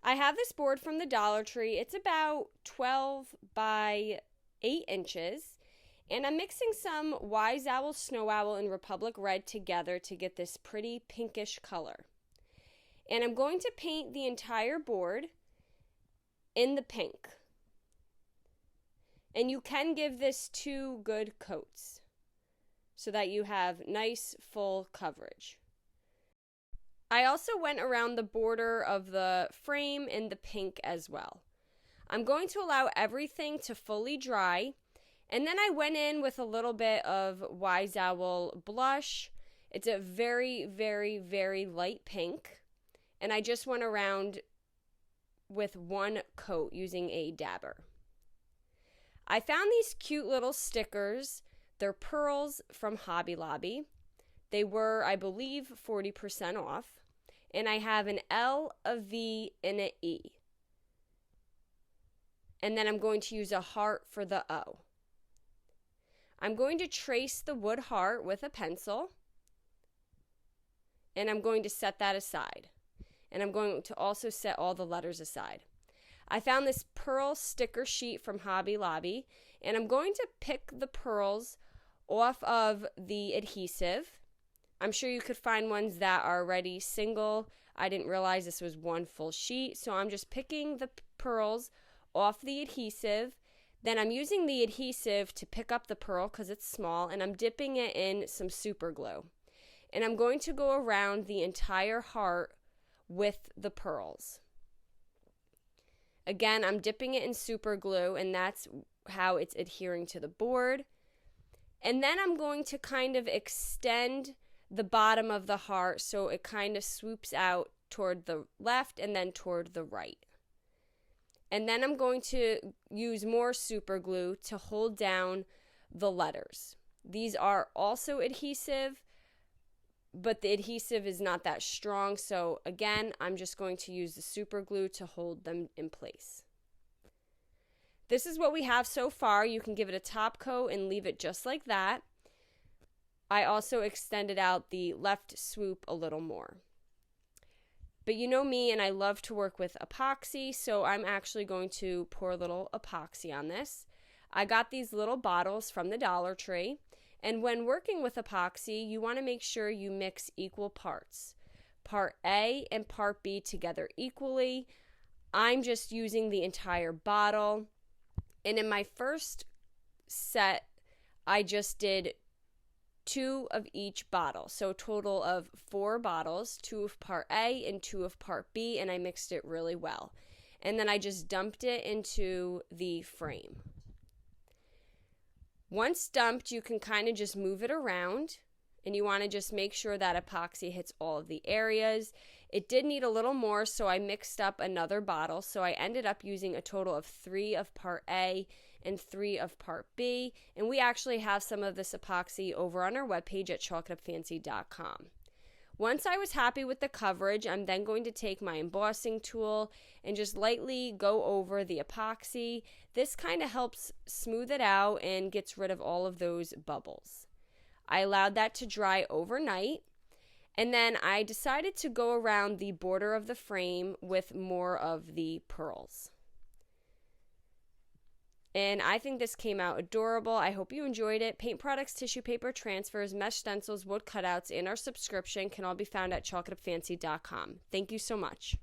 I have this board from the Dollar Tree. It's about 12 by 8 inches. And I'm mixing some Wise Owl, Snow Owl, and Republic Red together to get this pretty pinkish color. And I'm going to paint the entire board in the pink. And you can give this 2 good coats so that you have nice full coverage. I also went around the border of the frame in the pink as well. I'm going to allow everything to fully dry, and then I went in with a little bit of Wise Owl blush. It's a very, very, very light pink, and I just went around with 1 coat using a dabber. I found these cute little stickers. They're pearls from Hobby Lobby. They were, I believe, 40% off. And I have an L, a V, and an E. And then I'm going to use a heart for the O. I'm going to trace the wood heart with a pencil. And I'm going to set that aside. And I'm going to also set all the letters aside. I found this pearl sticker sheet from Hobby Lobby, and I'm going to pick the pearls off of the adhesive. I'm sure you could find ones that are already single. I didn't realize this was 1 full sheet, so I'm just picking the pearls off the adhesive. Then I'm using the adhesive to pick up the pearl because it's small, and I'm dipping it in some super glue. And I'm going to go around the entire heart with the pearls. Again, I'm dipping it in super glue, and that's how it's adhering to the board. And then I'm going to kind of extend the bottom of the heart so it kind of swoops out toward the left and then toward the right. And then I'm going to use more super glue to hold down the letters. These are also adhesive, but the adhesive is not that strong, so again, I'm just going to use the super glue to hold them in place. This is what we have so far. You can give it a top coat and leave it just like that. I also extended out the left swoop a little more. But you know me, and I love to work with epoxy, so I'm actually going to pour a little epoxy on this. I got these little bottles from the Dollar Tree. And when working with epoxy, you want to make sure you mix equal parts. Part A and part B together equally. I'm just using the entire bottle. And in my first set, I just did 2 of each bottle. So a total of 4 bottles, 2 of part A and 2 of part B, and I mixed it really well. And then I just dumped it into the frame. Once dumped, you can kind of just move it around, and you want to just make sure that epoxy hits all of the areas. It did need a little more, so I mixed up another bottle. So I ended up using a total of 3 of part A and 3 of part B, and we actually have some of this epoxy over on our webpage at chalkitupfancy.com. Once I was happy with the coverage, I'm then going to take my embossing tool and just lightly go over the epoxy. This kind of helps smooth it out and gets rid of all of those bubbles. I allowed that to dry overnight, and then I decided to go around the border of the frame with more of the pearls. And I think this came out adorable. I hope you enjoyed it. Paint products, tissue paper transfers, mesh stencils, wood cutouts, and our subscription can all be found at chalkitupfancy.com. Thank you so much.